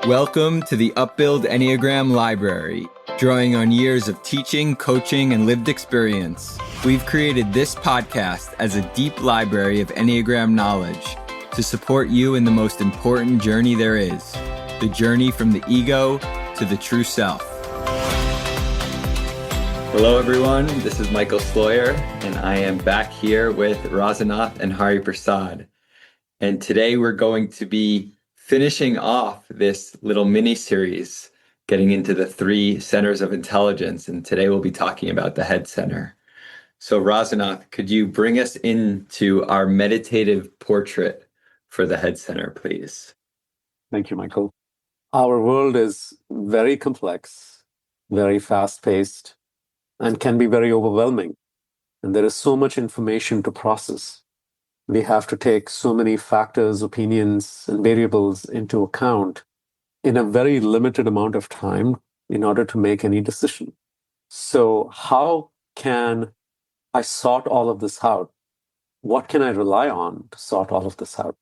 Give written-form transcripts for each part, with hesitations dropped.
Welcome to the Upbuild Enneagram Library. Drawing on years of teaching, coaching, and lived experience, we've created this podcast as a deep library of Enneagram knowledge to support you in the most important journey there is, the journey from the ego to the true self. Hello, everyone. This is Michael Sloyer, and I am back here with Rasanath and Hari Prasada. And today we're going to be finishing off this little mini-series, getting into the 3 centers of intelligence. And today we'll be talking about the Head Center. So Rasanath, could you bring us into our meditative portrait for the Head Center, please? Thank you, Michael. Our world is very complex, very fast-paced, and can be very overwhelming. And there is so much information to process. We have to take so many factors, opinions, and variables into account in a very limited amount of time in order to make any decision. So how can I sort all of this out? What can I rely on to sort all of this out?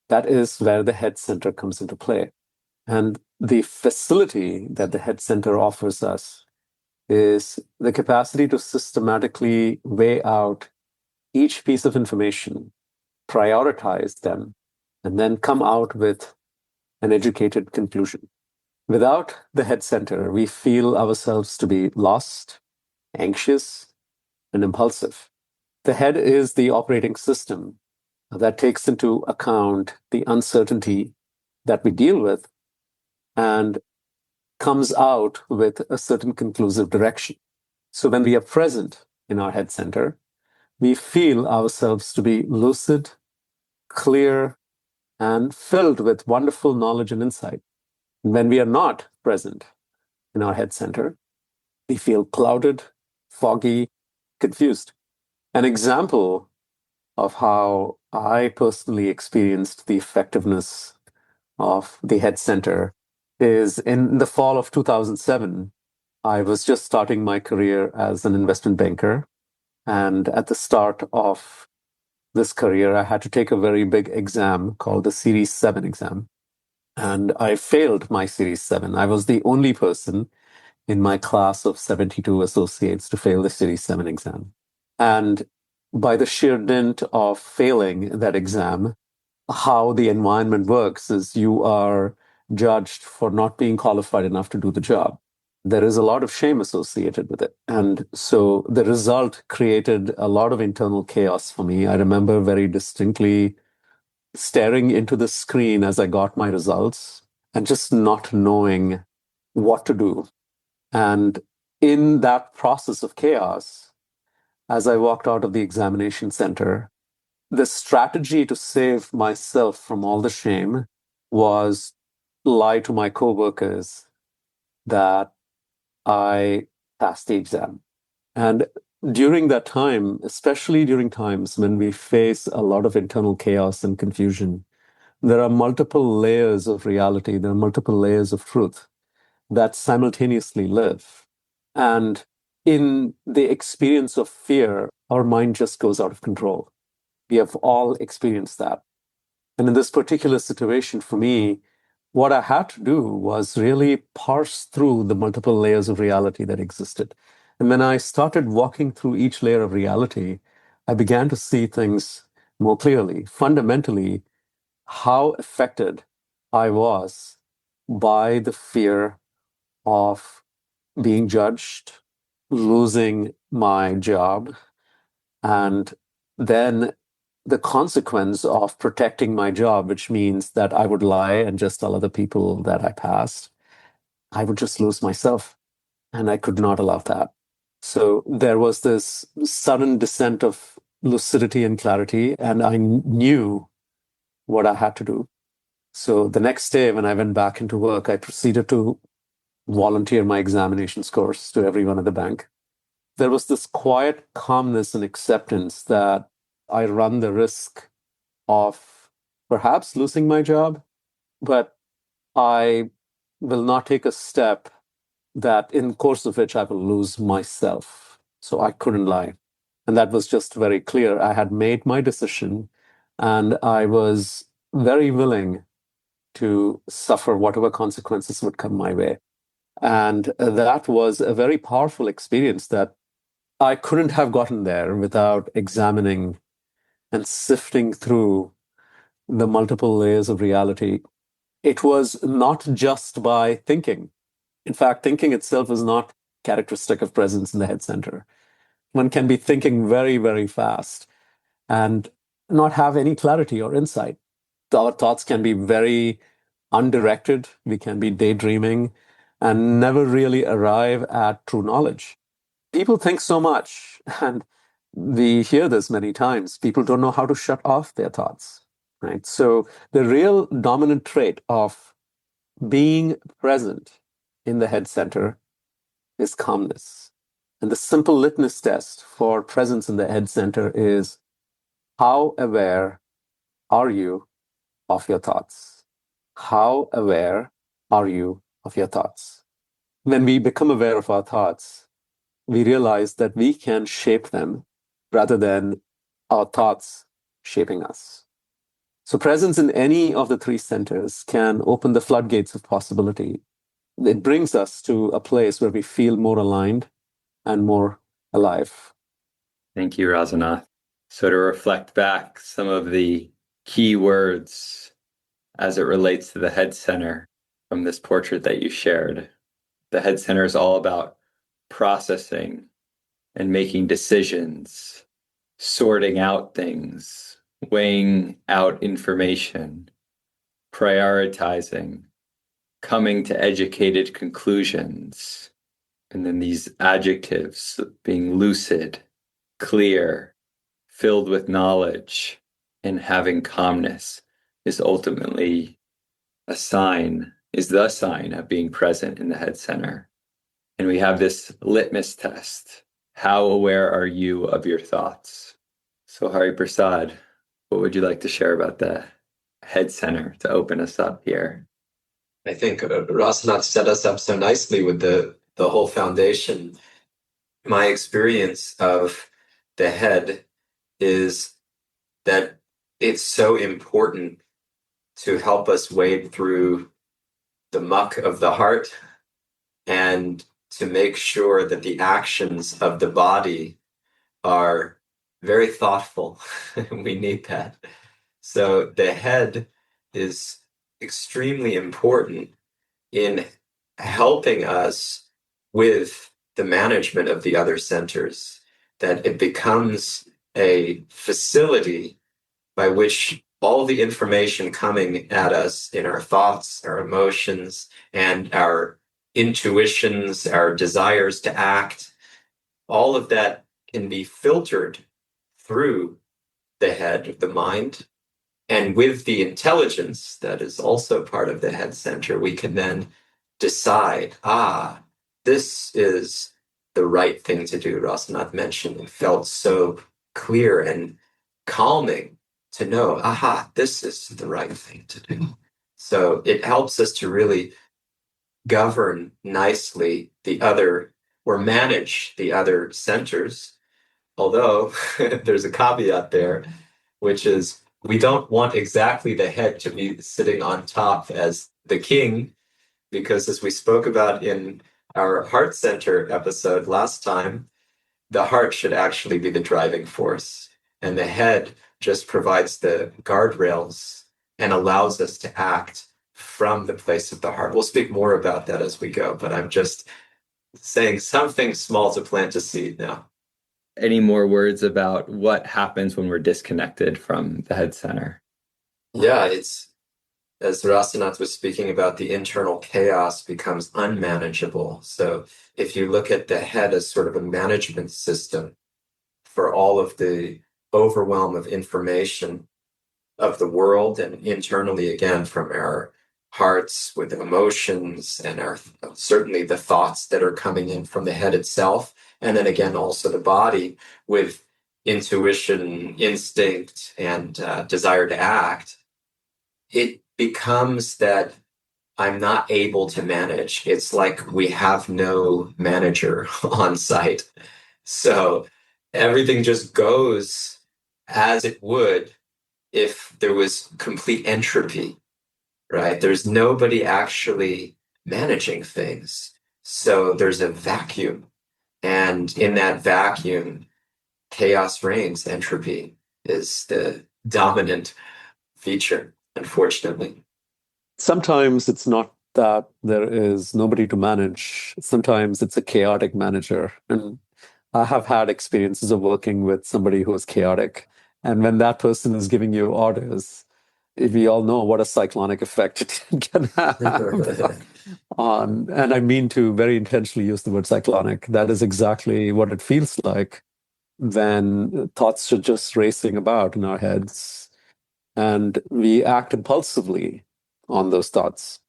That is where the Head Center comes into play. And the facility that the Head Center offers us is the capacity to systematically weigh out each piece of information, prioritize them, and then come out with an educated conclusion. Without the Head Center, we feel ourselves to be lost, anxious, and impulsive. The head is the operating system that takes into account the uncertainty that we deal with and comes out with a certain conclusive direction. So when we are present in our Head Center, we feel ourselves to be lucid, clear, and filled with wonderful knowledge and insight. And when we are not present in our Head Center, we feel clouded, foggy, confused. An example of how I personally experienced the effectiveness of the Head Center is in the fall of 2007. I was just starting my career as an investment banker. And at the start of this career, I had to take a very big exam called the Series 7 exam. And I failed my Series 7. I was the only person in my class of 72 associates to fail the Series 7 exam. And by the sheer dint of failing that exam, how the environment works is you are judged for not being qualified enough to do the job. There is a lot of shame associated with it. And so the result created a lot of internal chaos for me. I remember very distinctly staring into the screen as I got my results and just not knowing what to do. And in that process of chaos, as I walked out of the examination center, the strategy to save myself from all the shame was lie to my coworkers that I passed the exam. And during that time, especially during times when we face a lot of internal chaos and confusion, there are multiple layers of reality, there are multiple layers of truth that simultaneously live. And in the experience of fear, our mind just goes out of control. We have all experienced that. And in this particular situation for me, what I had to do was really parse through the multiple layers of reality that existed. And when I started walking through each layer of reality, I began to see things more clearly. Fundamentally, how affected I was by the fear of being judged, losing my job, and then the consequence of protecting my job, which means that I would lie and just tell other people that I passed, I would just lose myself. And I could not allow that. So there was this sudden descent of lucidity and clarity, and I knew what I had to do. So the next day when I went back into work, I proceeded to volunteer my examination scores to everyone at the bank. There was this quiet calmness and acceptance that I run the risk of perhaps losing my job, but I will not take a step that in course of which I will lose myself. So I couldn't lie. And that was just very clear. I had made my decision and I was very willing to suffer whatever consequences would come my way. And that was a very powerful experience that I couldn't have gotten there without examining and sifting through the multiple layers of reality. It was not just by thinking. In fact, thinking itself is not characteristic of presence in the head center. One can be thinking very, very fast and not have any clarity or insight. Our thoughts can be very undirected. We can be daydreaming and never really arrive at true knowledge. People think so much, and we hear this many times. People don't know how to shut off their thoughts, right? So the real dominant trait of being present in the head center is calmness. And the simple litmus test for presence in the head center is, how aware are you of your thoughts? How aware are you of your thoughts? When we become aware of our thoughts, we realize that we can shape them rather than our thoughts shaping us. So presence in any of the three centers can open the floodgates of possibility. It brings us to a place where we feel more aligned and more alive. Thank you, Rasanath. So to reflect back some of the key words as it relates to the head center from this portrait that you shared, the head center is all about processing and making decisions, sorting out things, weighing out information, prioritizing, coming to educated conclusions. And then these adjectives being lucid, clear, filled with knowledge, and having calmness is ultimately the sign of being present in the head center. And we have this litmus test. How aware are you of your thoughts? So Hari Prasad, what would you like to share about the head center to open us up here? I think Rasanath set us up so nicely with the whole foundation. My experience of the head is that it's so important to help us wade through the muck of the heart and to make sure that the actions of the body are very thoughtful. We need that. So the head is extremely important in helping us with the management of the other centers, that it becomes a facility by which all the information coming at us in our thoughts, our emotions, and our intuitions, our desires to act, all of that can be filtered through the head, the mind. And with the intelligence that is also part of the head center, we can then decide, this is the right thing to do. Rasanath mentioned it felt so clear and calming to know, this is the right thing to do. So it helps us to really govern nicely the other, or manage the other centers. Although there's a caveat there, which is we don't want exactly the head to be sitting on top as the king, because as we spoke about in our heart center episode last time, the heart should actually be the driving force, and the head just provides the guardrails and allows us to act from the place of the heart. We'll speak more about that as we go, but I'm just saying something small to plant a seed now. Any more words about what happens when we're disconnected from the head center? Yeah, it's, as Rasanath was speaking about, the internal chaos becomes unmanageable. So if you look at the head as sort of a management system for all of the overwhelm of information of the world, and internally again from our hearts with emotions and our certainly the thoughts that are coming in from the head itself, and then again also the body with intuition, instinct, and desire to act, it becomes that I'm not able to manage. It's like we have no manager on site. So everything just goes as it would if there was complete entropy, right? There's nobody actually managing things. So there's a vacuum. And in that vacuum, chaos reigns. Entropy is the dominant feature, unfortunately. Sometimes it's not that there is nobody to manage. Sometimes it's a chaotic manager. And I have had experiences of working with somebody who is chaotic. And when that person is giving you orders, we all know what a cyclonic effect it can have on, and I mean to very intentionally use the word cyclonic. That is exactly what it feels like when thoughts are just racing about in our heads and we act impulsively on those thoughts.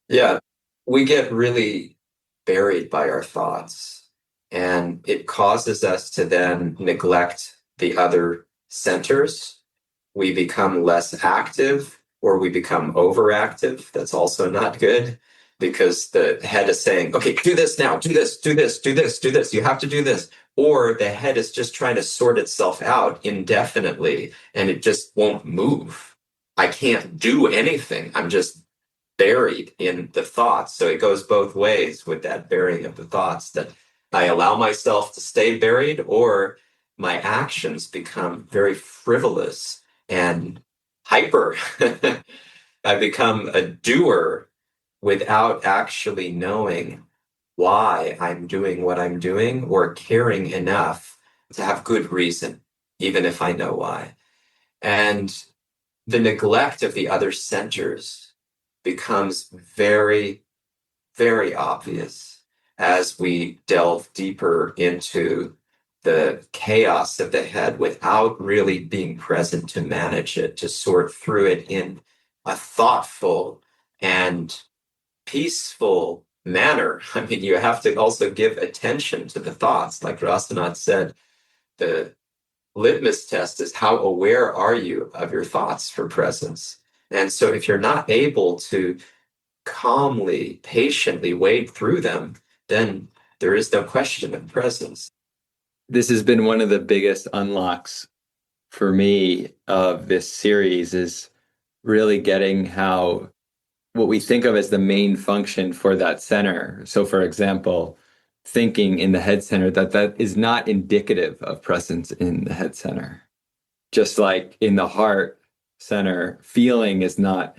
Yeah, we get really buried by our thoughts, and it causes us to then neglect the other centers. We become less active or we become overactive. That's also not good because the head is saying, okay, do this now, do this, do this, do this, do this. You have to do this. Or the head is just trying to sort itself out indefinitely and it just won't move. I can't do anything. I'm just buried in the thoughts. So it goes both ways with that burying of the thoughts, that I allow myself to stay buried or my actions become very frivolous and hyper. I become a doer without actually knowing why I'm doing what I'm doing or caring enough to have good reason, even if I know why. And the neglect of the other centers becomes very, very obvious as we delve deeper into the chaos of the head without really being present to manage it, to sort through it in a thoughtful and peaceful manner. I mean, you have to also give attention to the thoughts. Like Rasanath said, the litmus test is how aware are you of your thoughts for presence. And so if you're not able to calmly, patiently wade through them, then there is no question of presence. This has been one of the biggest unlocks for me of this series, is really getting how what we think of as the main function for that center. So for example, thinking in the head center, that is not indicative of presence in the head center. Just like in the heart center, feeling is not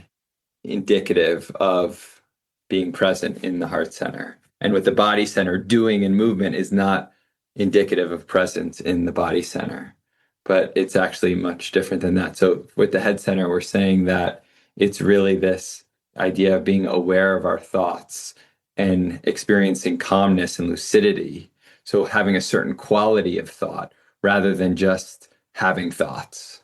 indicative of being present in the heart center. And with the body center, doing and movement is not indicative of presence in the body center. But it's actually much different than that. So with the head center, we're saying that it's really this idea of being aware of our thoughts and experiencing calmness and lucidity. So having a certain quality of thought rather than just having thoughts.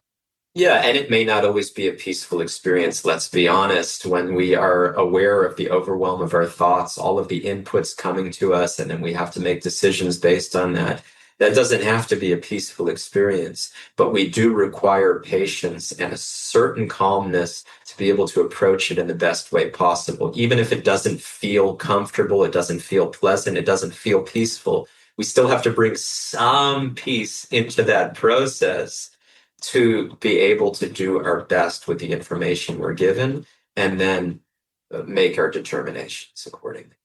Yeah, and it may not always be a peaceful experience, let's be honest, when we are aware of the overwhelm of our thoughts, all of the inputs coming to us, and then we have to make decisions based on that. That doesn't have to be a peaceful experience, but we do require patience and a certain calmness to be able to approach it in the best way possible. Even if it doesn't feel comfortable, it doesn't feel pleasant, it doesn't feel peaceful, we still have to bring some peace into that process to be able to do our best with the information we're given and then make our determinations accordingly.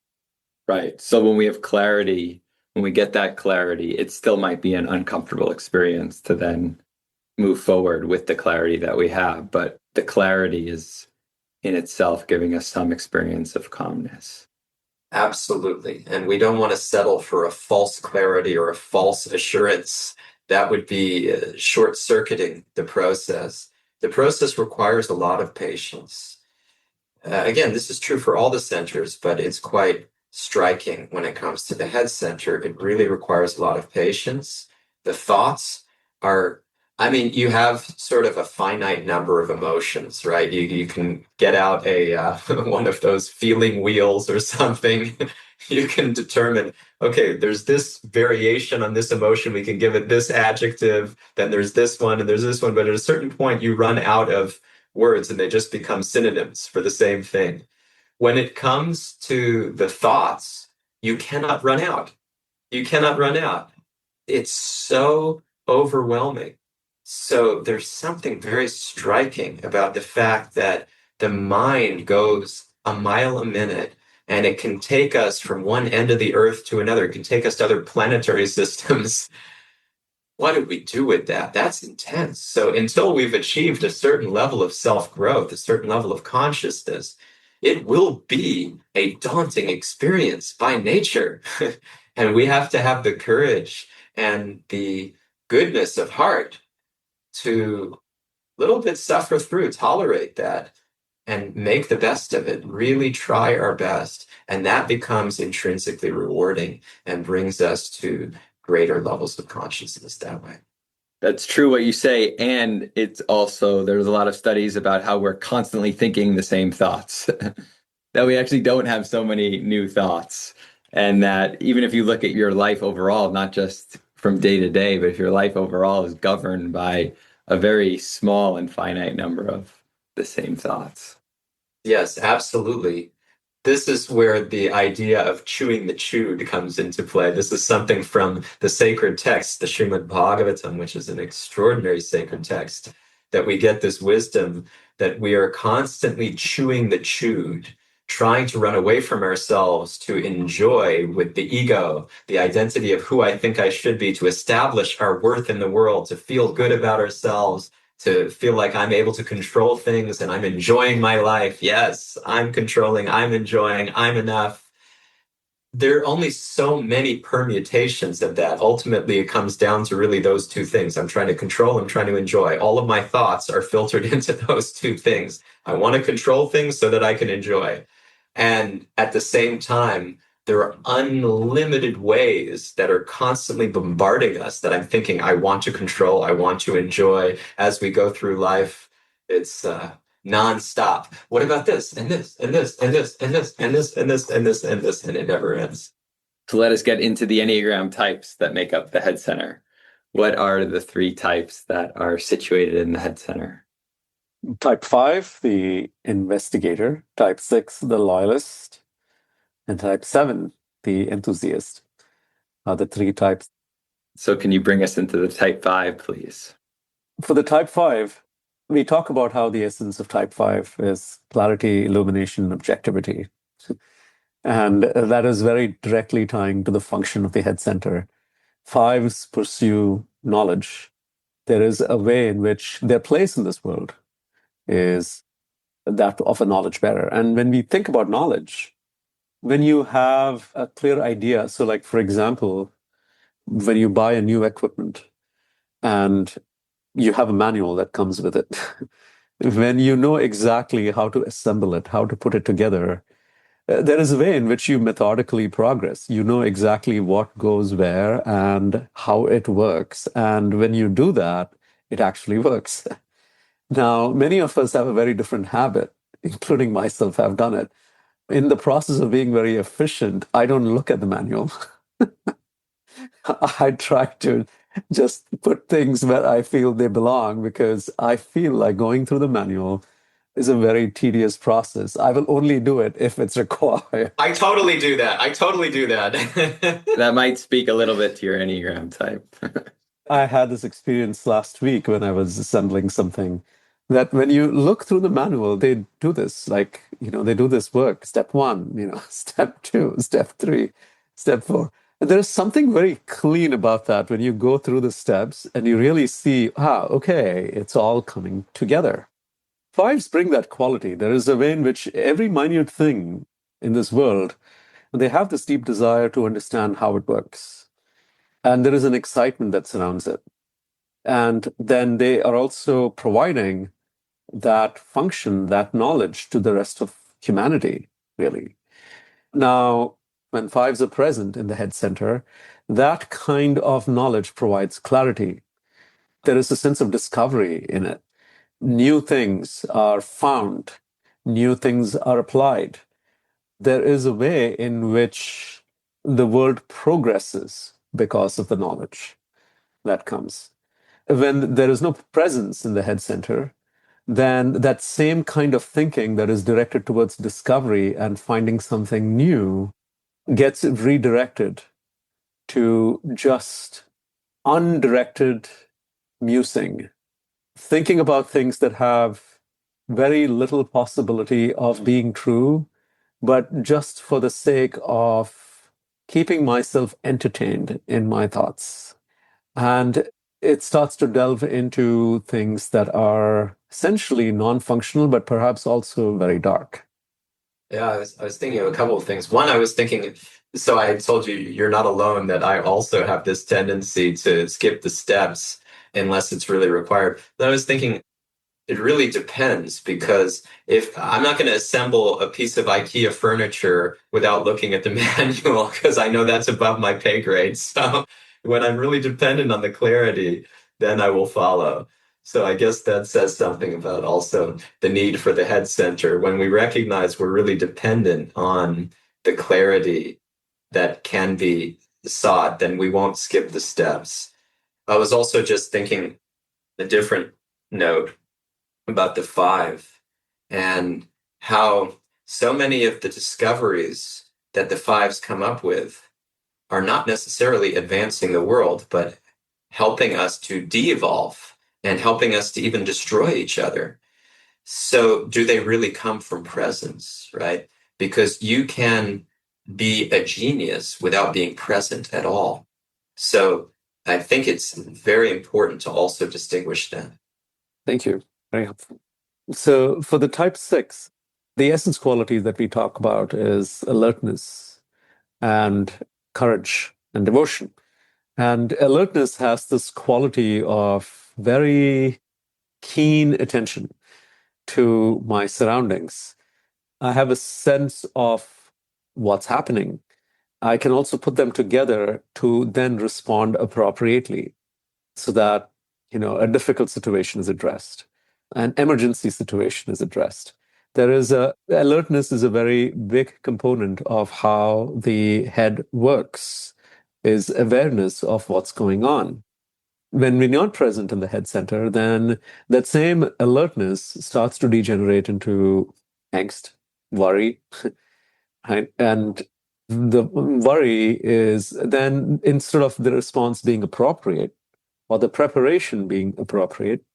Right. So when we have clarity, when we get that clarity, it still might be an uncomfortable experience to then move forward with the clarity that we have. But the clarity is in itself giving us some experience of calmness. Absolutely. And we don't want to settle for a false clarity or a false assurance. That would be short-circuiting the process. The process requires a lot of patience. Again, this is true for all the centers, but it's quite striking when it comes to the head center. It really requires a lot of patience. The thoughts are, I mean, you have sort of a finite number of emotions, right? You can get out a one of those feeling wheels or something. You can determine, okay, there's this variation on this emotion. We can give it this adjective. Then there's this one and there's this one. But at a certain point, you run out of words and they just become synonyms for the same thing. When it comes to the thoughts, you cannot run out. You cannot run out. It's so overwhelming. So there's something very striking about the fact that the mind goes a mile a minute, and it can take us from one end of the earth to another. It can take us to other planetary systems. What do we do with that? That's intense. So until we've achieved a certain level of self-growth, a certain level of consciousness, it will be a daunting experience by nature. And we have to have the courage and the goodness of heart to little bit suffer through, tolerate that, and make the best of it, really try our best. And that becomes intrinsically rewarding and brings us to greater levels of consciousness that way. That's true what you say. And it's also, there's a lot of studies about how we're constantly thinking the same thoughts, that we actually don't have so many new thoughts. And that even if you look at your life overall, not just from day to day, but if your life overall is governed by a very small and finite number of the same thoughts. Yes, absolutely. This is where the idea of chewing the chewed comes into play. This is something from the sacred text, the Srimad Bhagavatam, which is an extraordinary sacred text, that we get this wisdom that we are constantly chewing the chewed, trying to run away from ourselves to enjoy with the ego, the identity of who I think I should be, to establish our worth in the world, to feel good about ourselves, to feel like I'm able to control things and I'm enjoying my life. Yes, I'm controlling, I'm enjoying, I'm enough. There are only so many permutations of that. Ultimately, it comes down to really those two things. I'm trying to control, I'm trying to enjoy. All of my thoughts are filtered into those two things. I want to control things so that I can enjoy. And at the same time, there are unlimited ways that are constantly bombarding us that I'm thinking I want to control, I want to enjoy as we go through life. It's nonstop. What about this and this and this and this and this and this and this and this and this, and it never ends. So let us get into the Enneagram types that make up the Head Center. What are the 3 types that are situated in the Head Center? Type 5, the investigator. Type 6, the loyalist. And type 7, the enthusiast, are the 3 types. So can you bring us into the type 5, please? For the type 5, we talk about how the essence of type 5 is clarity, illumination, objectivity. And that is very directly tying to the function of the head center. 5s pursue knowledge. There is a way in which their place in this world is that of a knowledge bearer. And when we think about knowledge, when you have a clear idea, so like, for example, when you buy a new equipment and you have a manual that comes with it, when you know exactly how to assemble it, how to put it together, there is a way in which you methodically progress. You know exactly what goes where and how it works. And when you do that, it actually works. Now, many of us have a very different habit, including myself, have done it. In the process of being very efficient, I don't look at the manual. I try to just put things where I feel they belong, because I feel like going through the manual is a very tedious process. I will only do it if it's required. I totally do that. I totally do that. That might speak a little bit to your Enneagram type. I had this experience last week when I was assembling something, that when you look through the manual, they do this, like, they do this work. Step 1, step 2, step 3, step 4. And there's something very clean about that when you go through the steps and you really see, okay, it's all coming together. 5s bring that quality. There is a way in which every minute thing in this world, they have this deep desire to understand how it works. And there is an excitement that surrounds it. And then they are also providing that function, that knowledge to the rest of humanity, really. Now, when 5s are present in the head center, that kind of knowledge provides clarity. There is a sense of discovery in it. New things are found, new things are applied. There is a way in which the world progresses because of the knowledge that comes. When there is no presence in the head center, then that same kind of thinking that is directed towards discovery and finding something new gets redirected to just undirected musing, thinking about things that have very little possibility of being true, but just for the sake of keeping myself entertained in my thoughts. And it starts to delve into things that are essentially non-functional, but perhaps also very dark. Yeah, I was thinking of a couple of things. One, I was thinking, so I told you you're not alone, that I also have this tendency to skip the steps unless it's really required. But I was thinking, it really depends, because if I'm not going to assemble a piece of IKEA furniture without looking at the manual, because I know that's above my pay grade. So when I'm really dependent on the clarity, then I will follow. So I guess that says something about also the need for the head center. When we recognize we're really dependent on the clarity that can be sought, then we won't skip the steps. I was also just thinking a different note about the five and how so many of the discoveries that the fives come up with are not necessarily advancing the world, but helping us to de-evolve and helping us to even destroy each other. So do they really come from presence, right? Because you can be a genius without being present at all. So I think it's very important to also distinguish that. Thank you. Very helpful. So for the type 6, the essence quality that we talk about is alertness and courage and devotion. And alertness has this quality of very keen attention to my surroundings. I have a sense of what's happening. I can also put them together to then respond appropriately so that, a difficult situation is addressed, an emergency situation is addressed. Alertness is a very big component of how the head works, is awareness of what's going on. When we're not present in the head center, then that same alertness starts to degenerate into angst, worry, right? And the worry is then, instead of the response being appropriate or the preparation being appropriate,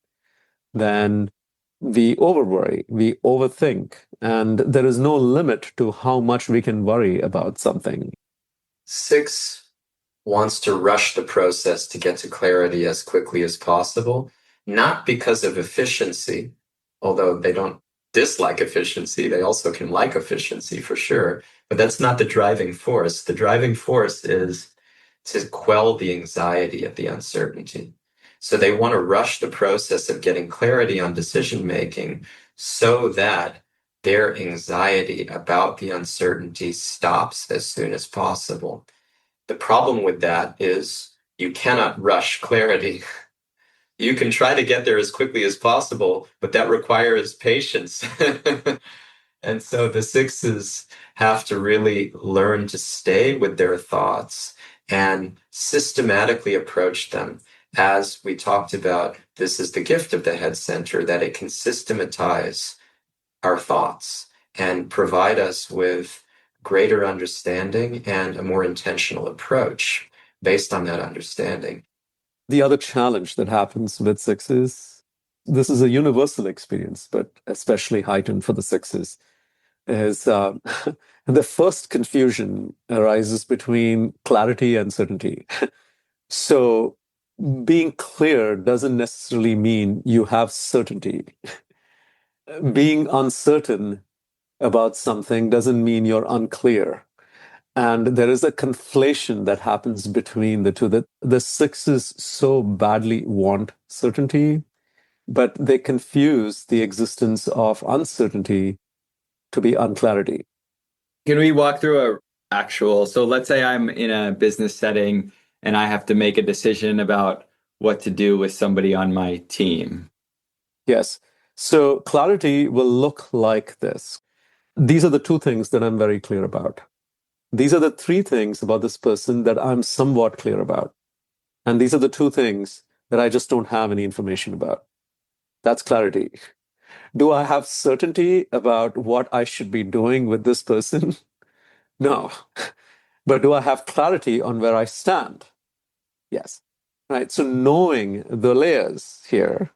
then we overworry, we overthink, and there is no limit to how much we can worry about something. 6 wants to rush the process to get to clarity as quickly as possible, not because of efficiency, although they don't dislike efficiency, they also can like efficiency for sure, but that's not the driving force. The driving force is to quell the anxiety of the uncertainty. So they want to rush the process of getting clarity on decision making so that their anxiety about the uncertainty stops as soon as possible. The problem with that is you cannot rush clarity. You can try to get there as quickly as possible, but that requires patience. And so the 6s have to really learn to stay with their thoughts and systematically approach them. As we talked about, this is the gift of the head center, that it can systematize our thoughts and provide us with greater understanding and a more intentional approach based on that understanding. The other challenge that happens with 6s, this is a universal experience, but especially heightened for the 6s, is the first confusion arises between clarity and certainty. So being clear doesn't necessarily mean you have certainty. Being uncertain about something doesn't mean you're unclear. And there is a conflation that happens between the two, that the 6s so badly want certainty, but they confuse the existence of uncertainty to be unclarity. Can we walk through so let's say I'm in a business setting and I have to make a decision about what to do with somebody on my team. Yes. So clarity will look like this. These are the 2 things that I'm very clear about. These are the 3 things about this person that I'm somewhat clear about. And these are the 2 things that I just don't have any information about. That's clarity. Do I have certainty about what I should be doing with this person? No. But do I have clarity on where I stand? Yes. Right. So knowing the layers here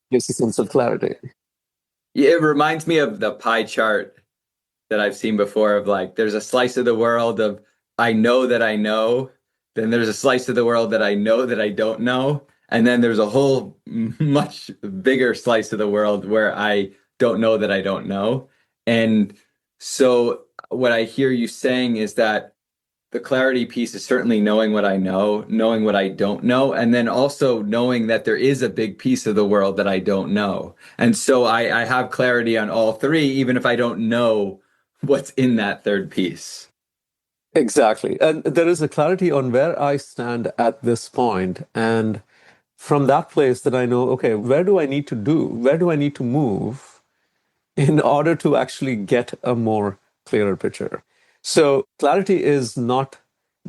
gives a sense of clarity. Yeah, it reminds me of the pie chart that I've seen before of like, there's a slice of the world of I know that I know, then there's a slice of the world that I know that I don't know, and then there's a whole much bigger slice of the world where I don't know that I don't know. And so what I hear you saying is that the clarity piece is certainly knowing what I know, knowing what I don't know, and then also knowing that there is a big piece of the world that I don't know. And so I have clarity on all three, even if I don't know what's in that third piece. Exactly. And there is a clarity on where I stand at this point. And from that place that I know, okay, where do I need to do? Where do I need to move in order to actually get a more clearer picture? So clarity is not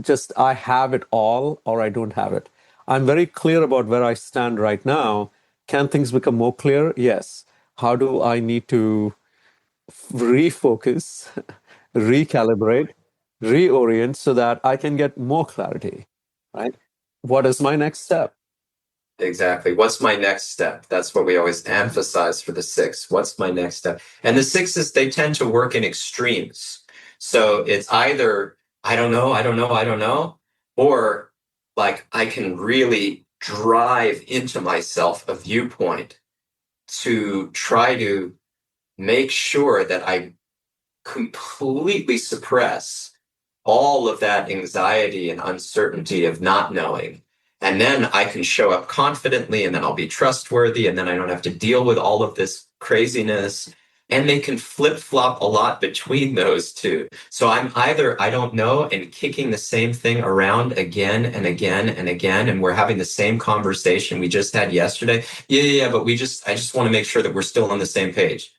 just I have it all or I don't have it. I'm very clear about where I stand right now. Can things become more clear? Yes. How do I need to refocus, recalibrate, reorient so that I can get more clarity, right? What is my next step? Exactly. What's my next step? That's what we always emphasize for the six. What's my next step? And the sixes, they tend to work in extremes. So it's either I don't know, I don't know, I don't know, or like I can really drive into myself a viewpoint to try to make sure that I completely suppress all of that anxiety and uncertainty of not knowing. And then I can show up confidently, and then I'll be trustworthy, and then I don't have to deal with all of this craziness. And they can flip flop a lot between those two. So I'm either I don't know and kicking the same thing around again and again and again, and we're having the same conversation we just had yesterday. Yeah, but I just want to make sure that we're still on the same page.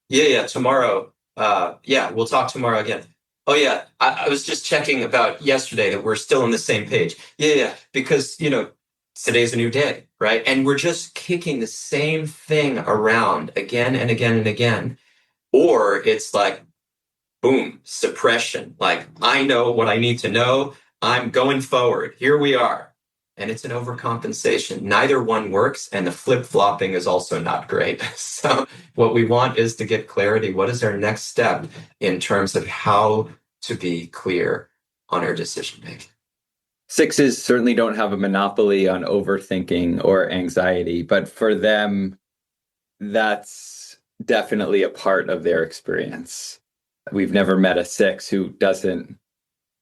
Yeah, tomorrow. Yeah, we'll talk tomorrow again. Oh yeah, I was just checking about yesterday that we're still on the same page. Yeah, because today's a new day, right? And we're just kicking the same thing around again and again and again. Or it's like, boom, suppression. Like, I know what I need to know. I'm going forward. Here we are. And it's an overcompensation. Neither one works. And the flip-flopping is also not great. So what we want is to get clarity. What is our next step in terms of how to be clear on our decision making? Sixes certainly don't have a monopoly on overthinking or anxiety, but for them, that's definitely a part of their experience. We've never met a six who doesn't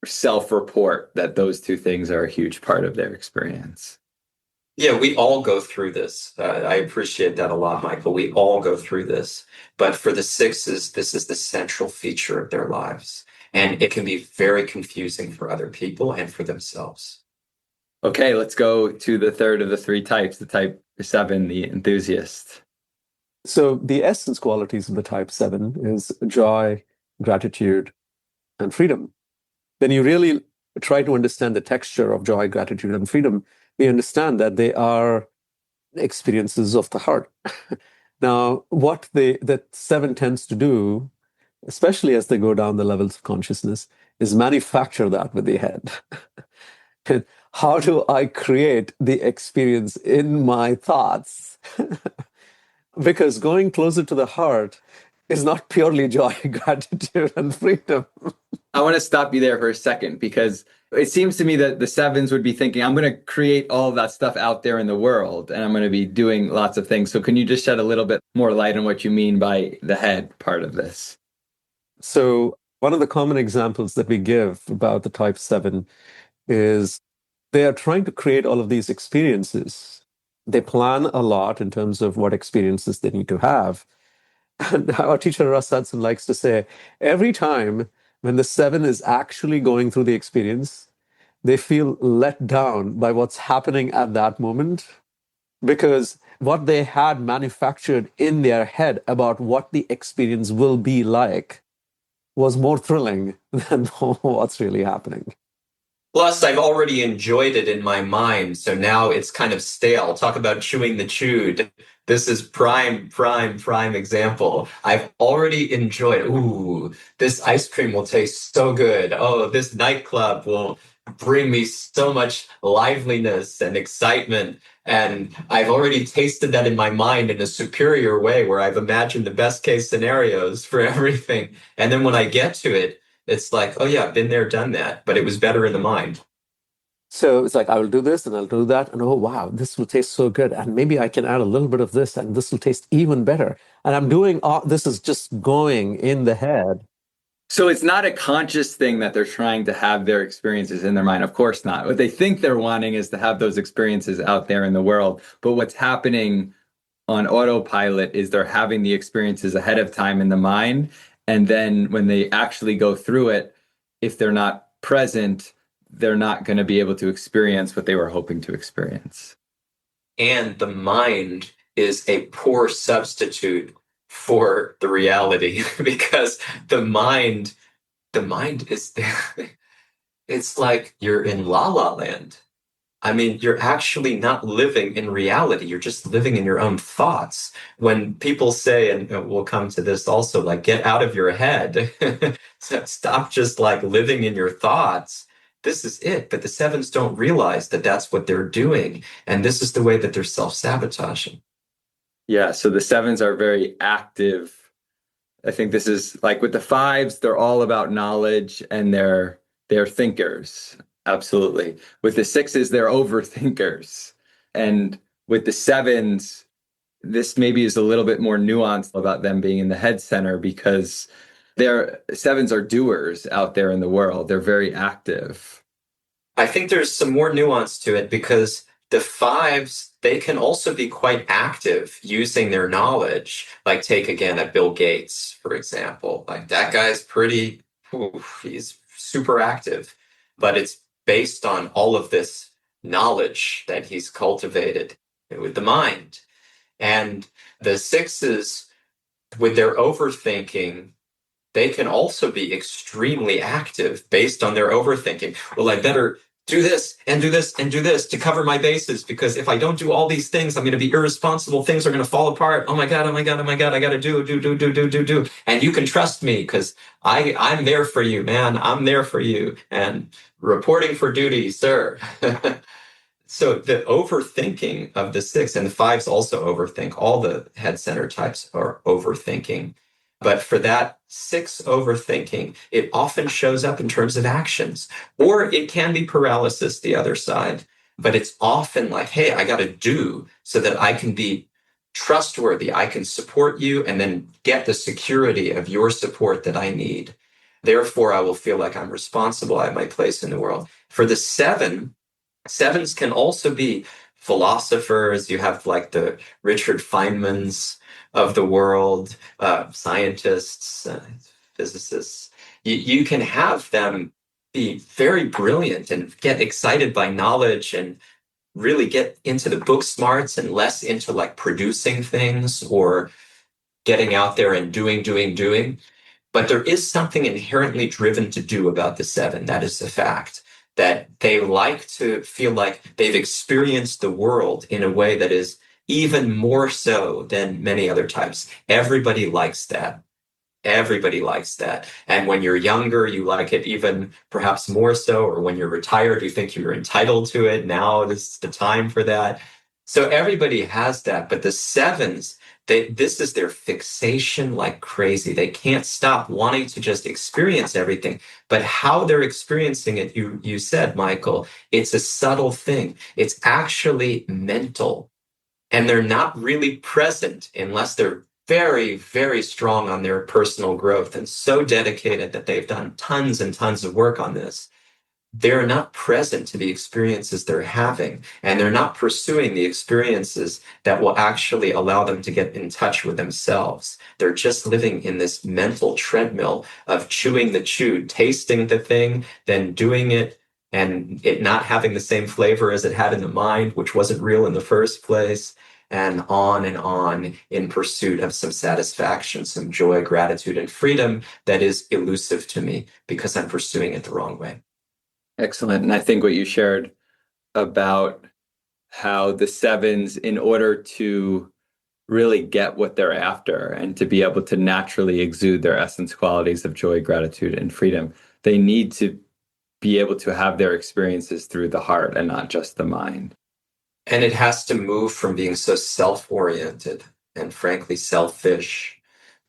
self-report that those two things are a huge part of their experience. Yeah, we all go through this. I appreciate that a lot, Michael. We all go through this. But for the sixes, this is the central feature of their lives. And it can be very confusing for other people and for themselves. Okay, let's go to the third of the three types, the type 7, the enthusiast. So the essence qualities of the type 7 is joy, gratitude, and freedom. When you really try to understand the texture of joy, gratitude, and freedom, we understand that they are experiences of the heart. Now, what that 7 tends to do, especially as they go down the levels of consciousness, is manufacture that with the head. How do I create the experience in my thoughts? Because going closer to the heart is not purely joy, gratitude, and freedom. I want to stop you there for a second, because it seems to me that the sevens would be thinking, I'm going to create all of that stuff out there in the world, and I'm going to be doing lots of things. So can you just shed a little bit more light on what you mean by the head part of this? So one of the common examples that we give about the type 7 is they are trying to create all of these experiences. They plan a lot in terms of what experiences they need to have. And our teacher Rasanath likes to say, every time when the 7 is actually going through the experience, they feel let down by what's happening at that moment, because what they had manufactured in their head about what the experience will be like was more thrilling than what's really happening. Plus, I've already enjoyed it in my mind, so now it's kind of stale. Talk about chewing the chewed. This is prime example. I've already enjoyed, ooh, this ice cream will taste so good. Oh, this nightclub will bring me so much liveliness and excitement. And I've already tasted that in my mind in a superior way where I've imagined the best case scenarios for everything. And then when I get to it, it's like, oh yeah, been there, done that, but it was better in the mind. So it's like, I will do this and I'll do that. And oh, wow, this will taste so good. And maybe I can add a little bit of this and this will taste even better. And I'm doing all this is just going in the head. So it's not a conscious thing that they're trying to have their experiences in their mind. Of course not. What they think they're wanting is to have those experiences out there in the world. But what's happening on autopilot is they're having the experiences ahead of time in the mind. And then when they actually go through it, if they're not present, they're not going to be able to experience what they were hoping to experience. And the mind is a poor substitute for the reality because the mind is it's like you're in La La Land. I mean, you're actually not living in reality. You're just living in your own thoughts. When people say, and we'll come to this also, like, get out of your head, stop just like living in your thoughts. This is it. But the sevens don't realize that that's what they're doing. And this is the way that they're self-sabotaging. Yeah. So the sevens are very active. I think this is like with the fives, they're all about knowledge and they're thinkers. Absolutely. With the sixes, they're overthinkers. And with the sevens, this maybe is a little bit more nuanced about them being in the head center because their sevens are doers out there in the world. They're very active. I think there's some more nuance to it because the fives, they can also be quite active using their knowledge. Like take again a Bill Gates, for example. Like that guy's pretty, he's super active, but it's based on all of this knowledge that he's cultivated with the mind. And the sixes, with their overthinking, they can also be extremely active based on their overthinking. Well, I better do this and do this and do this to cover my bases because if I don't do all these things, I'm going to be irresponsible. Things are going to fall apart. Oh my God, oh my God, oh my God. I got to do. And you can trust me because I'm there for you, man. I'm there for you. And reporting for duty, sir. So the overthinking of the six and the fives also overthink. All the head center types are overthinking. But for that six overthinking, it often shows up in terms of actions, or it can be paralysis, the other side. But it's often like, hey, I got to do so that I can be trustworthy. I can support you and then get the security of your support that I need. Therefore, I will feel like I'm responsible. I have my place in the world. For the sevens can also be philosophers. You have like the Richard Feynmans of the world, scientists, physicists. You can have them be very brilliant and get excited by knowledge and really get into the book smarts and less into like producing things or getting out there and doing. But there is something inherently driven to do about the seven. That is a fact. That they like to feel like they've experienced the world in a way that is even more so than many other types. Everybody likes that. Everybody likes that. And when you're younger, you like it even perhaps more so, or when you're retired, you think you're entitled to it. Now is the time for that. So everybody has that. But the sevens, this is their fixation like crazy. They can't stop wanting to just experience everything. But how they're experiencing it, you said, Michael, it's a subtle thing. It's actually mental. And they're not really present unless they're very, very strong on their personal growth and so dedicated that they've done tons and tons of work on this. They're not present to the experiences they're having, and they're not pursuing the experiences that will actually allow them to get in touch with themselves. They're just living in this mental treadmill of chewing the chew, tasting the thing, then doing it, and it not having the same flavor as it had in the mind, which wasn't real in the first place, and on in pursuit of some satisfaction, some joy, gratitude, and freedom that is elusive to me because I'm pursuing it the wrong way. Excellent. And I think what you shared about how the sevens, in order to really get what they're after and to be able to naturally exude their essence qualities of joy, gratitude, and freedom, they need to be able to have their experiences through the heart and not just the mind. And it has to move from being so self-oriented and frankly selfish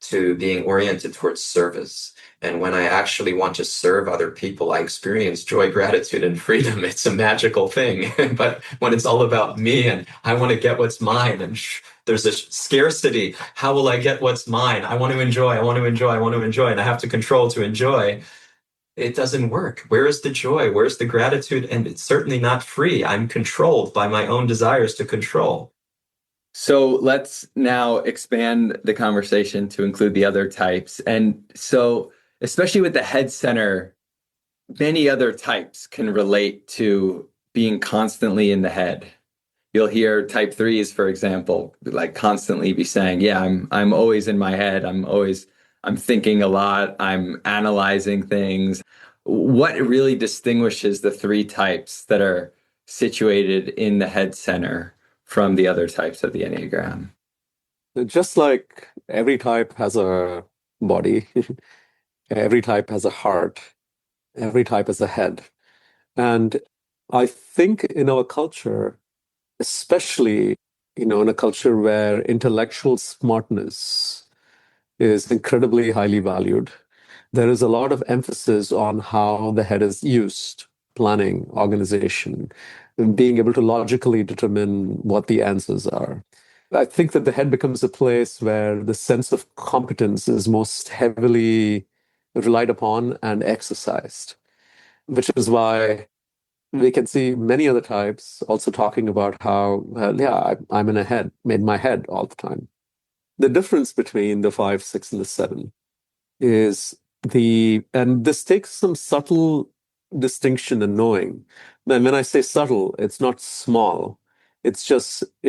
to being oriented towards service. And when I actually want to serve other people, I experience joy, gratitude, and freedom. It's a magical thing. But when it's all about me and I want to get what's mine, and there's a scarcity, how will I get what's mine? I want to enjoy, I want to enjoy, I want to enjoy, and I have to control to enjoy. It doesn't work. Where is the joy? Where's the gratitude? And it's certainly not free. I'm controlled by my own desires to control. So let's now expand the conversation to include the other types. And so, especially with the head center, many other types can relate to being constantly in the head. You'll hear type threes, for example, like constantly be saying, yeah, I'm always in my head. I'm thinking a lot. I'm analyzing things. What really distinguishes the three types that are situated in the head center from the other types of the Enneagram? Just like every type has a body, every type has a heart, every type has a head. And I think in our culture, especially, in a culture where intellectual smartness is incredibly highly valued, there is a lot of emphasis on how the head is used, planning, organization, and being able to logically determine what the answers are. I think that the head becomes a place where the sense of competence is most heavily relied upon and exercised, which is why we can see many other types also talking about how, well, yeah, I'm in my head all the time. The difference between the 5, 6, and the 7 is and this takes some subtle distinction and knowing. And when I say subtle, it's not small. It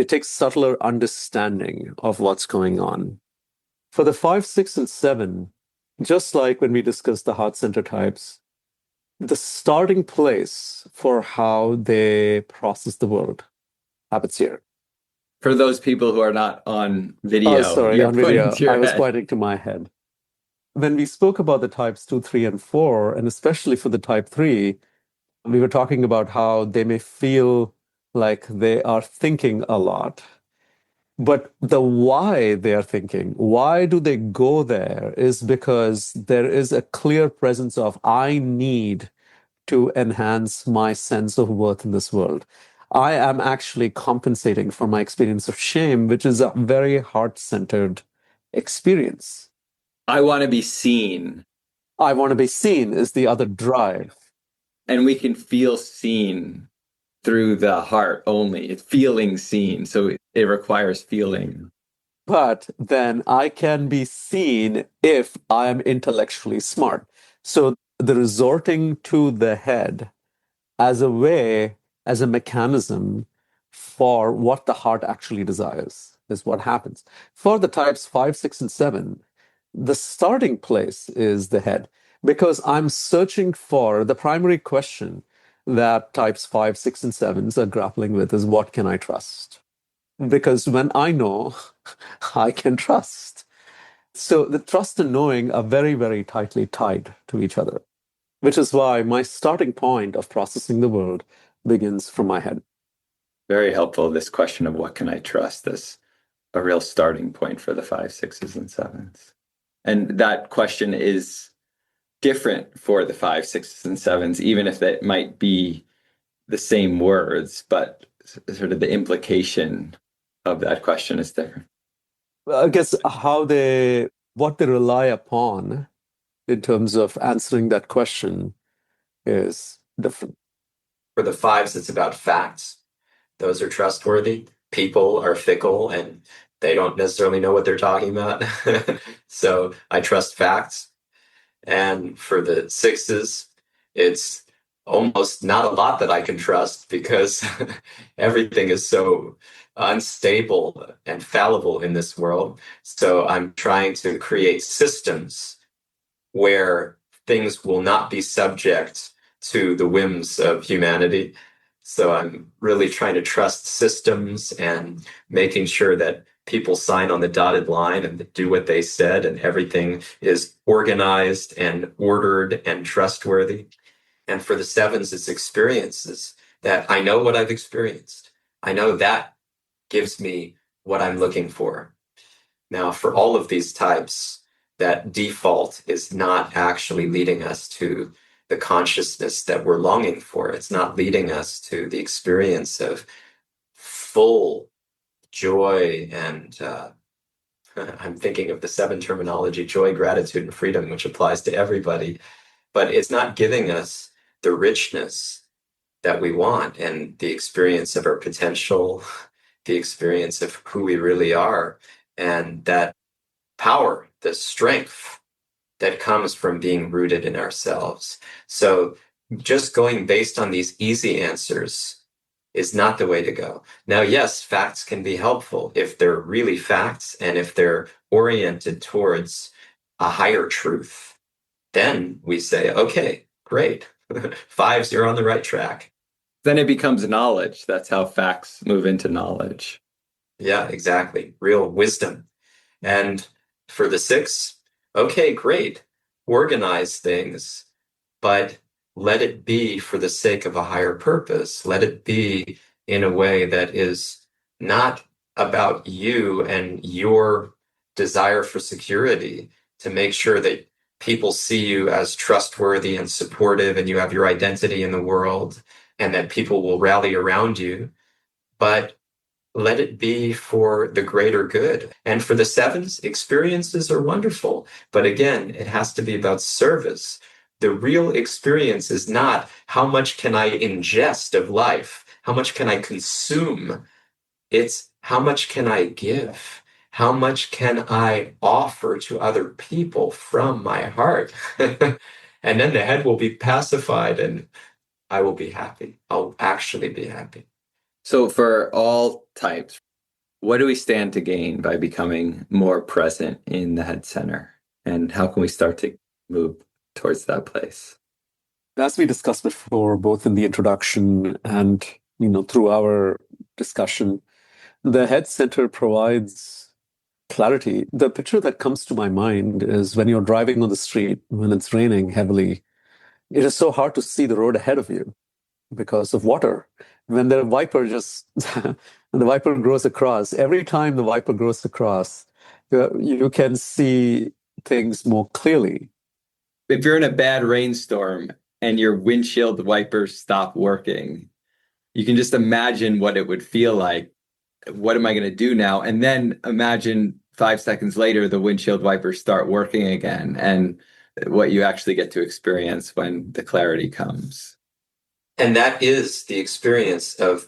takes subtler understanding of what's going on. For the 5, 6, and 7, just like when we discussed the heart center types, the starting place for how they process the world happens here. For those people who are not on video, Oh, sorry, you're on pointing video. to your I was head. pointing to my head. When we spoke about the types 2, 3, and 4, and especially for the type 3, we were talking about how they may feel like they are thinking a lot. But the why they are thinking, why do they go there, is because there is a clear presence of, I need to enhance my sense of worth in this world. I am actually compensating for my experience of shame, which is a very heart-centered experience. I want to be seen. I want to be seen is the other drive. And we can feel seen through the heart only. It's feeling seen. So it requires feeling. But then I can be seen if I am intellectually smart. So the resorting to the head as a way, as a mechanism for what the heart actually desires is what happens. For the types 5, 6, and 7, the starting place is the head, because I'm searching for the primary question that types 5, 6, and 7s are grappling with is, what can I trust? Because when I know, I can trust. So the trust and knowing are very, very tightly tied to each other, which is why my starting point of processing the world begins from my head. Very helpful. This question of what can I trust is a real starting point for the 5, 6s, and 7s. And that question is different for the 5, 6s, and 7s, even if it might be the same words, but sort of the implication of that question is different. I guess what they rely upon in terms of answering that question is different. For the 5s, it's about facts. Those are trustworthy. People are fickle and they don't necessarily know what they're talking about. So I trust facts. And for the 6s, it's almost not a lot that I can trust because everything is so unstable and fallible in this world. So I'm trying to create systems where things will not be subject to the whims of humanity. So I'm really trying to trust systems and making sure that people sign on the dotted line and do what they said, and everything is organized and ordered and trustworthy. And for the sevens, it's experiences that I know what I've experienced. I know that gives me what I'm looking for. Now, for all of these types, that default is not actually leading us to the consciousness that we're longing for. It's not leading us to the experience of full joy and I'm thinking of the seven terminology, joy, gratitude, and freedom, which applies to everybody, but it's not giving us the richness that we want and the experience of our potential, the experience of who we really are, and that power, the strength that comes from being rooted in ourselves. So just going based on these easy answers is not the way to go. Now, yes, facts can be helpful if they're really facts and if they're oriented towards a higher truth. Then we say, okay, great. Fives, you're on the right track. Then it becomes knowledge. That's how facts move into knowledge. Yeah, exactly. Real wisdom. And for the six, okay, great. Organize things, but let it be for the sake of a higher purpose. Let it be in a way that is not about you and your desire for security, to make sure that people see you as trustworthy and supportive and you have your identity in the world and that people will rally around you. But let it be for the greater good. And for the sevens, experiences are wonderful. But again, it has to be about service. The real experience is not how much can I ingest of life? How much can I consume? It's how much can I give? How much can I offer to other people from my heart? And then the head will be pacified and I will be happy. I'll actually be happy. So for all types, what do we stand to gain by becoming more present in the head center? And how can we start to move towards that place? As we discussed before, both in the introduction and through our discussion, the head center provides clarity. The picture that comes to my mind is when you're driving on the street, when it's raining heavily, it is so hard to see the road ahead of you because of water. When the viper the viper grows across, every time the viper grows across, you can see things more clearly. If you're in a bad rainstorm and your windshield wipers stop working, you can just imagine what it would feel like. What am I going to do now? And then imagine 5 seconds later, the windshield wipers start working again, and what you actually get to experience when the clarity comes. And that is the experience of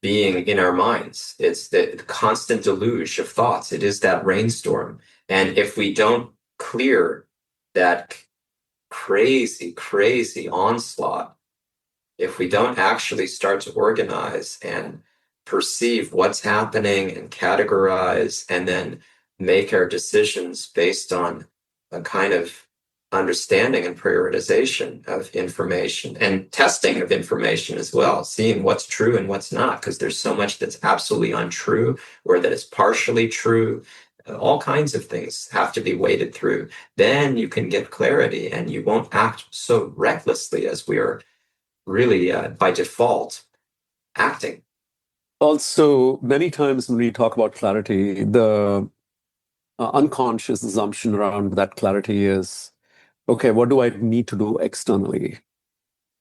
being in our minds. It's the constant deluge of thoughts. It is that rainstorm. And if we don't clear that crazy, crazy onslaught, if we don't actually start to organize and perceive what's happening and categorize and then make our decisions based on a kind of understanding and prioritization of information and testing of information as well, seeing what's true and what's not, because there's so much that's absolutely untrue or that is partially true. All kinds of things have to be waded through. Then you can get clarity and you won't act so recklessly as we are really by default acting. Also, many times when we talk about clarity, the unconscious assumption around that clarity is, okay, what do I need to do externally?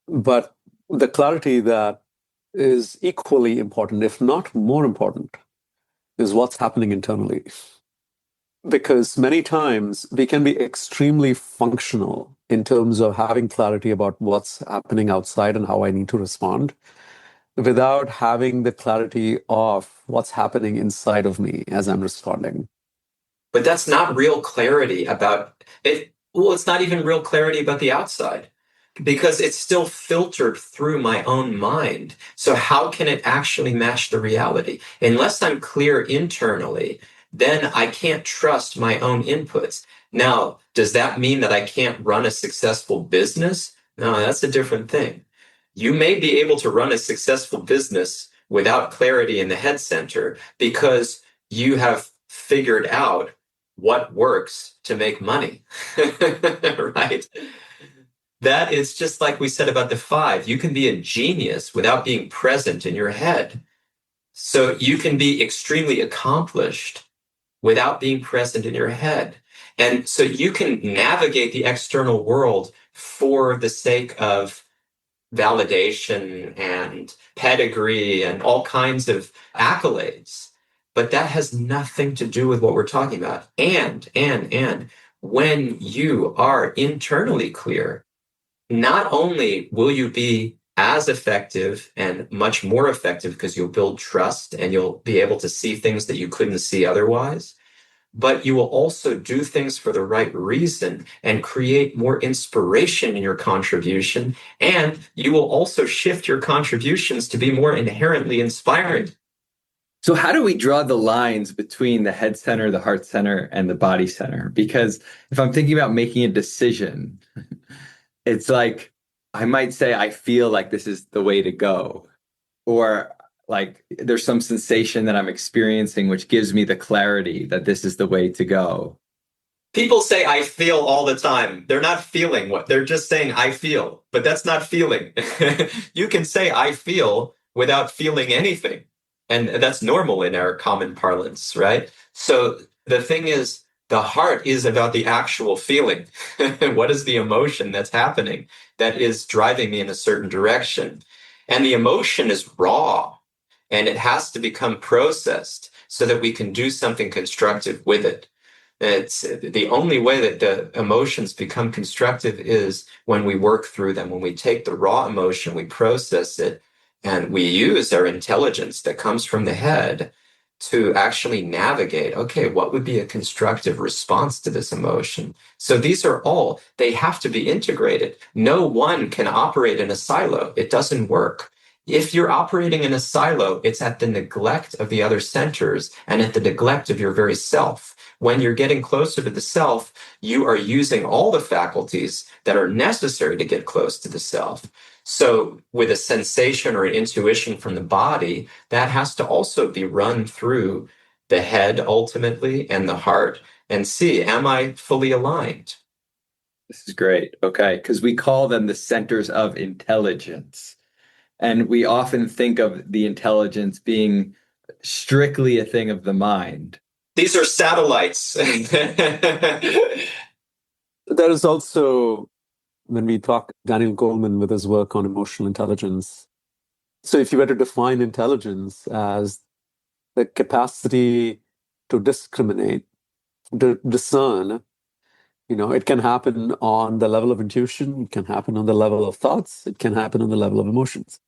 But the clarity that is equally important, if not more important, is what's happening internally. Because many times we can be extremely functional in terms of having clarity about what's happening outside and how I need to respond, without having the clarity of what's happening inside of me as I'm responding. But that's not real clarity about it. Well, it's not even real clarity about the outside because it's still filtered through my own mind. So how can it actually match the reality? Unless I'm clear internally, then I can't trust my own inputs. Now, does that mean that I can't run a successful business? No, that's a different thing. You may be able to run a successful business without clarity in the head center because you have figured out what works to make money, right? That is just like we said about the five. You can be a genius without being present in your head. So you can be extremely accomplished without being present in your head. And so you can navigate the external world for the sake of validation and pedigree and all kinds of accolades. But that has nothing to do with what we're talking about. And when you are internally clear, not only will you be as effective and much more effective because you'll build trust and you'll be able to see things that you couldn't see otherwise, but you will also do things for the right reason and create more inspiration in your contribution. And you will also shift your contributions to be more inherently inspiring. So how do we draw the lines between the head center, the heart center, and the body center? Because if I'm thinking about making a decision, it's like I might say, I feel like this is the way to go. Or like there's some sensation that I'm experiencing which gives me the clarity that this is the way to go. People say I feel all the time. They're not feeling what they're just saying I feel, but that's not feeling. You can say I feel without feeling anything. And that's normal in our common parlance, right? So the thing is, the heart is about the actual feeling. What is the emotion that's happening that is driving me in a certain direction? And the emotion is raw and it has to become processed so that we can do something constructive with it. It's the only way that the emotions become constructive is when we work through them, when we take the raw emotion, we process it, and we use our intelligence that comes from the head to actually navigate, okay, what would be a constructive response to this emotion? So these are all, they have to be integrated. No one can operate in a silo. It doesn't work. If you're operating in a silo, it's at the neglect of the other centers and at the neglect of your very self. When you're getting closer to the self, you are using all the faculties that are necessary to get close to the self. So with a sensation or an intuition from the body, that has to also be run through the head ultimately and the heart and see, am I fully aligned? This is great. Okay. Because we call them the centers of intelligence. And we often think of the intelligence being strictly a thing of the mind. These are satellites. There is also, when we talk, Daniel Goleman with his work on emotional intelligence. So if you were to define intelligence as the capacity to discriminate, to discern, it can happen on the level of intuition, it can happen on the level of thoughts, it can happen on the level of emotions.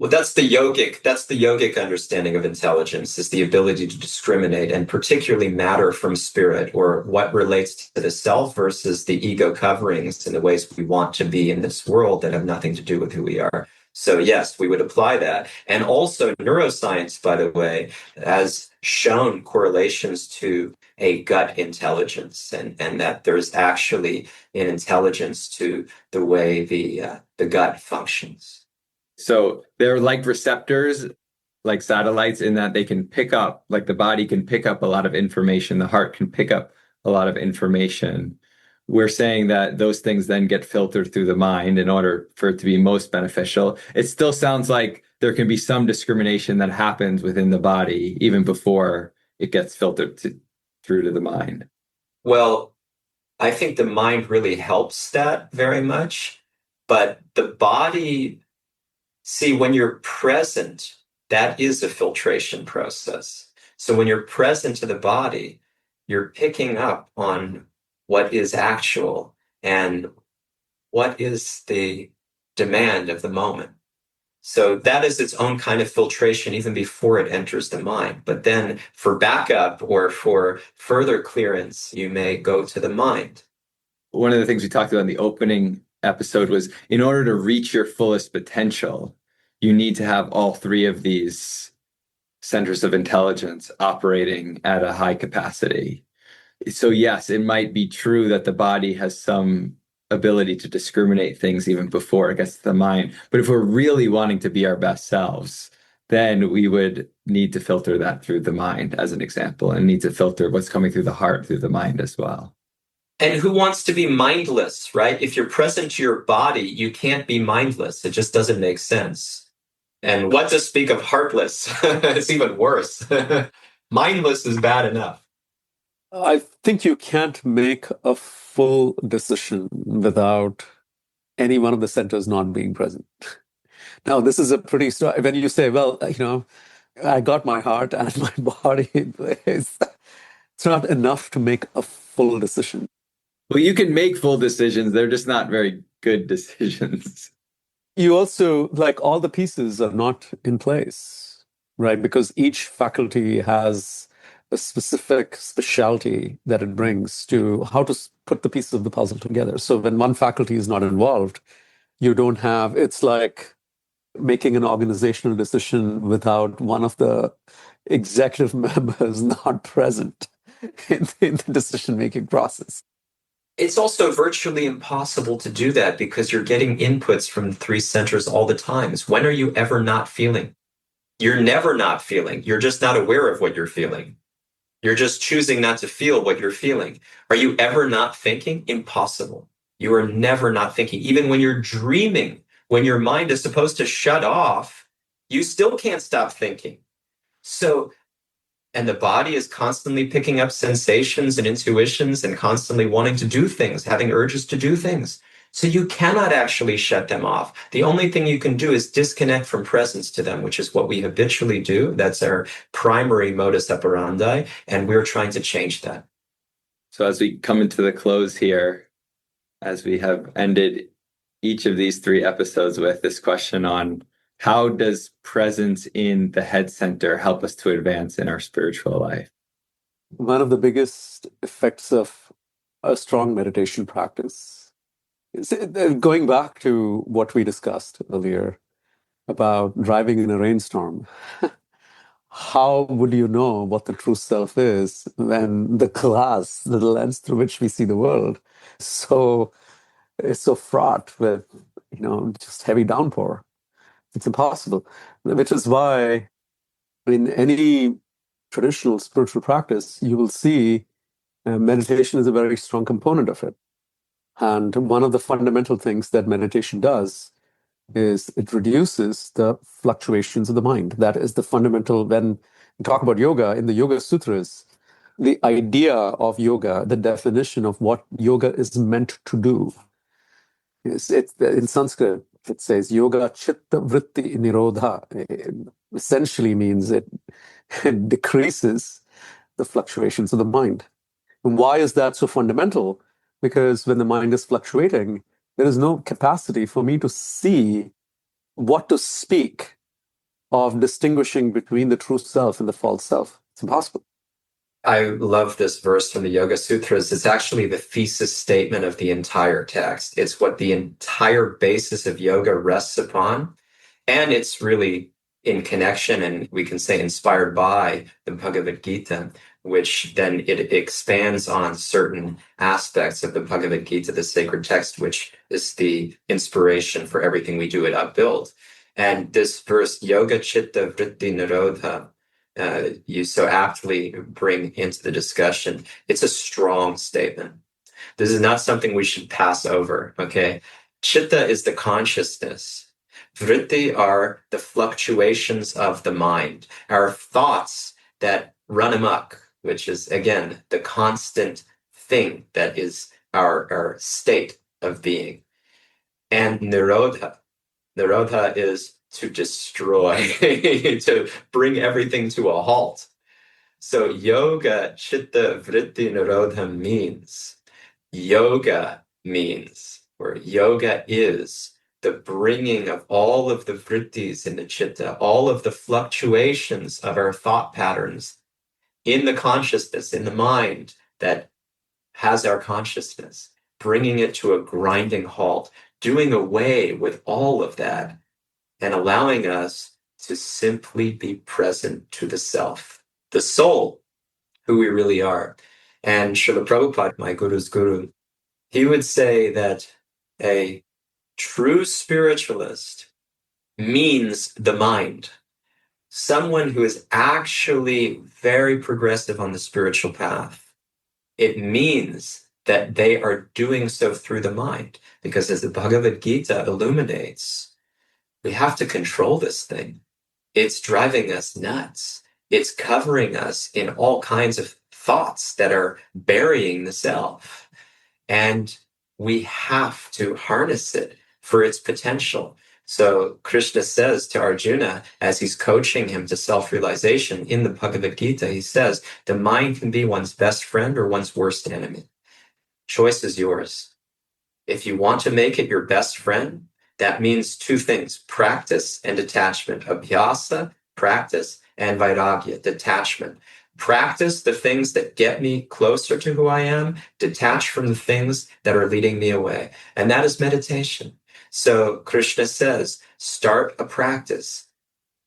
Well, that's the yogic understanding of intelligence, is the ability to discriminate and particularly matter from spirit, or what relates to the self versus the ego coverings and the ways we want to be in this world that have nothing to do with who we are. So yes, we would apply that. And also neuroscience, by the way, has shown correlations to a gut intelligence, and that there's actually an intelligence to the way the gut functions. So they're like receptors, like satellites, in that they can pick up, like the body can pick up a lot of information, the heart can pick up a lot of information. We're saying that those things then get filtered through the mind in order for it to be most beneficial. It still sounds like there can be some discrimination that happens within the body even before it gets filtered through to the mind. Well, I think the mind really helps that very much, but the body, see, when you're present, that is a filtration process. So when you're present to the body, you're picking up on what is actual and what is the demand of the moment. So that is its own kind of filtration even before it enters the mind. But then for backup or for further clearance, you may go to the mind. One of the things we talked about in the opening episode was, in order to reach your fullest potential, you need to have all three of these centers of intelligence operating at a high capacity. So yes, it might be true that the body has some ability to discriminate things even before it gets to the mind. But if we're really wanting to be our best selves, then we would need to filter that through the mind, as an example, and need to filter what's coming through the heart through the mind as well. And who wants to be mindless, right? If you're present to your body, you can't be mindless. It just doesn't make sense. And what to speak of heartless? It's even worse. Mindless is bad enough. I think you can't make a full decision without any one of the centers not being present. Now, this is a pretty when you say, well, I got my heart and my body in place. It's not enough to make a full decision. Well, you can make full decisions. They're just not very good decisions. You also, like, all the pieces are not in place, right? Because each faculty has a specific specialty that it brings to how to put the pieces of the puzzle together. So when one faculty is not involved, you don't have, it's like making an organizational decision without one of the executive members not present in the decision-making process. It's also virtually impossible to do that because you're getting inputs from three centers all the time. When are you ever not feeling? You're never not feeling. You're just not aware of what you're feeling. You're just choosing not to feel what you're feeling. Are you ever not thinking? Impossible. You are never not thinking. Even when you're dreaming, when your mind is supposed to shut off, you still can't stop thinking. So, and the body is constantly picking up sensations and intuitions and constantly wanting to do things, having urges to do things. So you cannot actually shut them off. The only thing you can do is disconnect from presence to them, which is what we habitually do. That's our primary modus operandi, and we're trying to change that. So as we come into the close here, as we have ended each of these 3 episodes with this question on how does presence in the Head Center help us to advance in our spiritual life? One of the biggest effects of a strong meditation practice is going back to what we discussed earlier about driving in a rainstorm. How would you know what the true self is when the glass, the lens through which we see the world, is so fraught with, just heavy downpour? It's impossible. Which is why in any traditional spiritual practice, you will see meditation is a very strong component of it. And one of the fundamental things that meditation does is it reduces the fluctuations of the mind. That is the fundamental. When we talk about yoga, in the Yoga Sutras, the idea of yoga, the definition of what yoga is meant to do, it's in Sanskrit, it says yoga chitta vritti nirodha. It essentially means it decreases the fluctuations of the mind. And why is that so fundamental? Because when the mind is fluctuating, there is no capacity for me to see what to speak of distinguishing between the true self and the false self. It's impossible. I love this verse from the Yoga Sutras. It's actually the thesis statement of the entire text. It's what the entire basis of yoga rests upon. And it's really in connection, and we can say inspired by, the Bhagavad Gita, which then it expands on certain aspects of the Bhagavad Gita, the sacred text, which is the inspiration for everything we do at Upbuild. And this verse, Yoga Chitta Vritti Nirodha, you so aptly bring into the discussion. It's a strong statement. This is not something we should pass over, okay? Chitta is the consciousness. Vritti are the fluctuations of the mind, our thoughts that run amok, which is, again, the constant thing that is our state of being. And Nirodha. Nirodha is to destroy, to bring everything to a halt. So yoga chitta vritti nirodha means, or yoga is the bringing of all of the vrittis in the chitta, all of the fluctuations of our thought patterns in the consciousness, in the mind that has our consciousness, bringing it to a grinding halt, doing away with all of that, and allowing us to simply be present to the self, the soul, who we really are. And Srila Prabhupada, my guru's guru, he would say that a true spiritualist means the mind. Someone who is actually very progressive on the spiritual path. It means that they are doing so through the mind. Because as the Bhagavad Gita illuminates, we have to control this thing. It's driving us nuts. It's covering us in all kinds of thoughts that are burying the self. And we have to harness it for its potential. So Krishna says to Arjuna, as he's coaching him to self-realization in the Bhagavad Gita, he says, the mind can be one's best friend or one's worst enemy. Choice is yours. If you want to make it your best friend, that means two things: practice and detachment. Abhyasa, practice, and vairagya, detachment. Practice the things that get me closer to who I am, detach from the things that are leading me away. And that is meditation. So Krishna says, start a practice.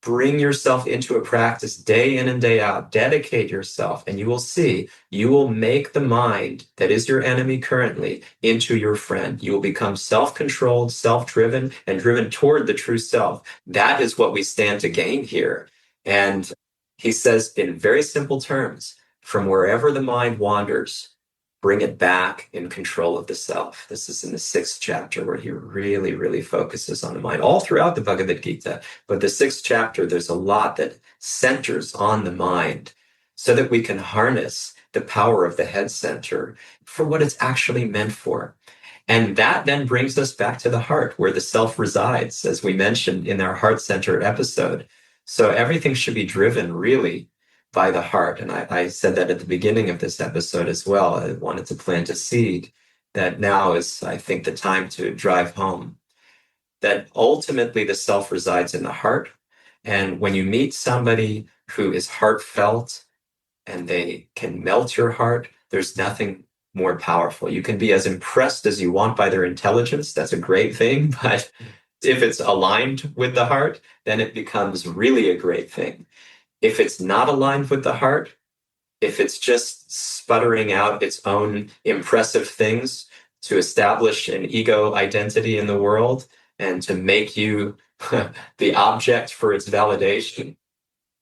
Bring yourself into a practice day in and day out. Dedicate yourself, and you will see, you will make the mind that is your enemy currently into your friend. You will become self-controlled, self-driven, and driven toward the true self. That is what we stand to gain here. And he says in very simple terms, from wherever the mind wanders, bring it back in control of the self. This is in the 6th chapter where he really, really focuses on the mind, all throughout the Bhagavad Gita. But the 6th chapter, there's a lot that centers on the mind so that we can harness the power of the head center for what it's actually meant for. And that then brings us back to the heart, where the self resides, as we mentioned in our heart center episode. So everything should be driven really by the heart. And I said that at the beginning of this episode as well. I wanted to plant a seed that now is, I think, the time to drive home. That ultimately the self resides in the heart. And when you meet somebody who is heartfelt and they can melt your heart, there's nothing more powerful. You can be as impressed as you want by their intelligence. That's a great thing. But if it's aligned with the heart, then it becomes really a great thing. If it's not aligned with the heart, if it's just sputtering out its own impressive things to establish an ego identity in the world and to make you the object for its validation,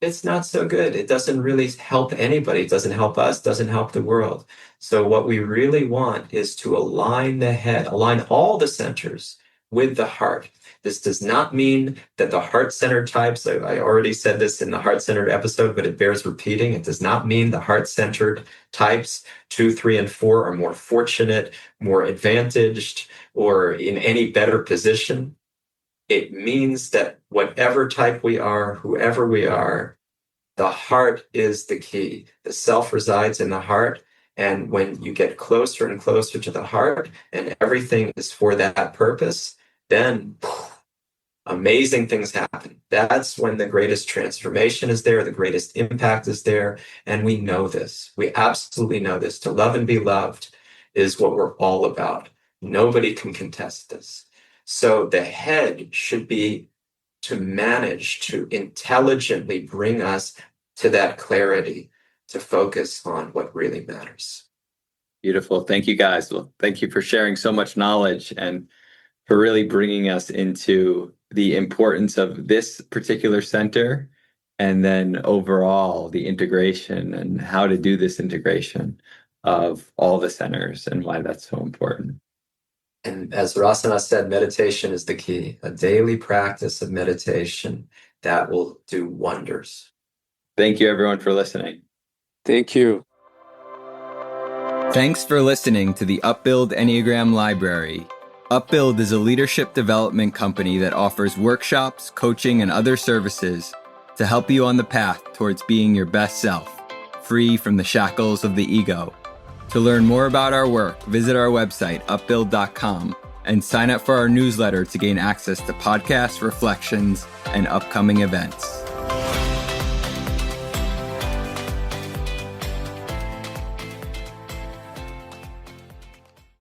it's not so good. It doesn't really help anybody. It doesn't help us, doesn't help the world. So what we really want is to align the head, align all the centers with the heart. This does not mean that the heart-centered types, I already said this in the heart-centered episode, but it bears repeating. It does not mean the heart-centered types 2, 3, and 4 are more fortunate, more advantaged, or in any better position. It means that whatever type we are, whoever we are, the heart is the key. The self resides in the heart. And when you get closer and closer to the heart and everything is for that purpose, then amazing things happen. That's when the greatest transformation is there, the greatest impact is there. And we know this. We absolutely know this. To love and be loved is what we're all about. Nobody can contest this. So the head should be to manage to intelligently bring us to that clarity, to focus on what really matters. Beautiful. Thank you, guys. Well, thank you for sharing so much knowledge and for really bringing us into the importance of this particular center, and then overall the integration and how to do this integration of all the centers and why that's so important. And as Rasanath said, meditation is the key. A daily practice of meditation that will do wonders. Thank you, everyone, for listening. Thank you. Thanks for listening to the Upbuild Enneagram Library. Upbuild is a leadership development company that offers workshops, coaching, and other services to help you on the path towards being your best self, free from the shackles of the ego. To learn more about our work, visit our website, upbuild.com, and sign up for our newsletter to gain access to podcasts, reflections, and upcoming events.